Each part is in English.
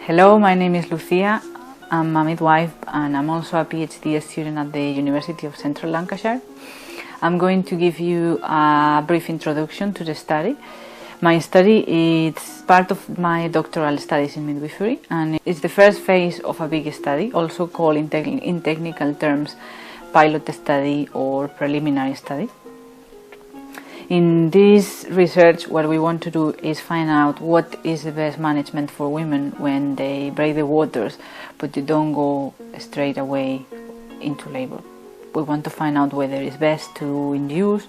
Hello, my name is Lucia. I'm a midwife and I'm also a PhD student at the University of Central Lancashire. I'm going to give you a brief introduction to the study. My study is part of my doctoral studies in midwifery, and it's the first phase of a big study, also called in technical terms pilot study or preliminary study. In this research, what we want to do is find out what is the best management for women when they break the waters, but they don't go straight away into labor. We want to find out whether it's best to induce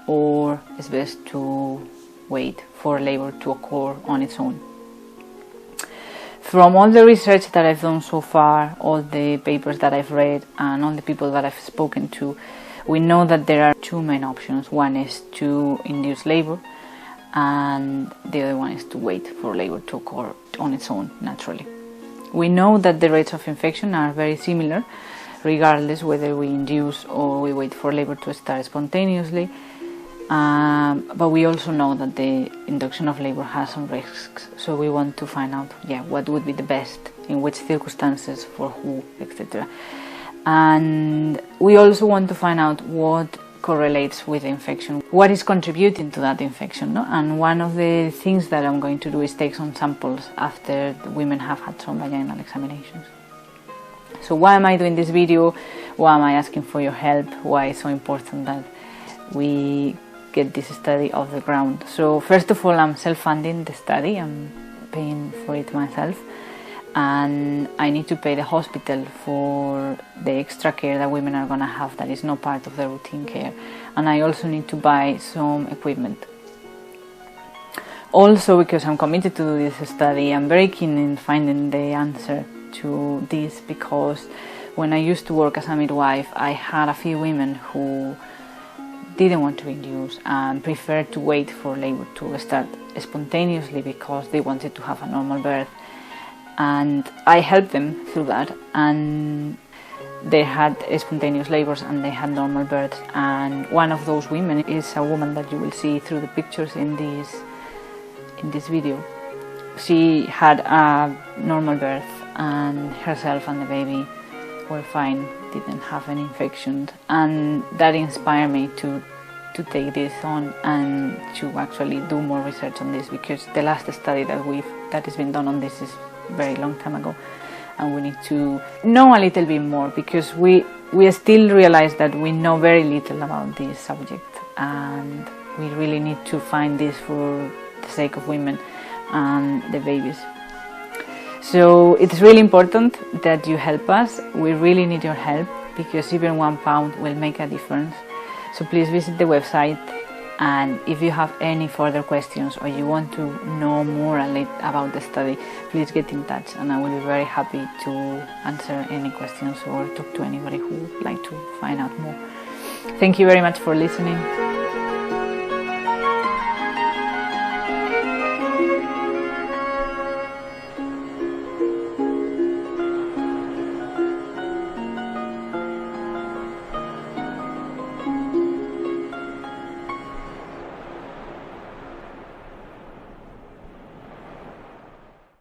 or it's best to wait for labor to occur on its own. From all the research that I've done so far, all the papers that I've read and all the people that I've spoken to, we know that there are two main options. One is to induce labor and the other one is to wait for labor to occur on its own naturally. We know that the rates of infection are very similar regardless whether we induce or we wait for labor to start spontaneously, but we also know that the induction of labor has some risks, so we want to find out what would be the best, in which circumstances, for who, etc. And we also want to find out what correlates with the infection, what is contributing to that infection, no? And one of the things that I'm going to do is take some samples after the women have had some vaginal examinations. So why am I doing this video? Why am I asking for your help? Why it's so important that we get this study off the ground? So first of all, I'm self-funding the study. I'm paying for it myself. And I need to pay the hospital for the extra care that women are going to have that is not part of the routine care, and I also need to buy some equipment. Also, because I'm committed to do this study, I'm very keen in finding the answer to this, because when I used to work as a midwife, I had a few women who didn't want to induce and preferred to wait for labor to start spontaneously because they wanted to have a normal birth. And I helped them through that, and they had spontaneous labors and they had normal births. And one of those women is a woman that you will see through the pictures in this video. She had a normal birth and herself and the baby were fine, didn't have any infections, and that inspired me to take this on and to actually do more research on this, because the last study that has been done on this is very long time ago, and we need to know a little bit more, because we still realize that we know very little about this subject, and we really need to find this for the sake of women and the babies. So it's really important that you help us. We really need your help, because even £1 will make a difference. So please visit the website, and if you have any further questions or you want to know more about the study, please get in touch, and I will be very happy to answer any questions or talk to anybody who would like to find out more. Thank you very much for listening.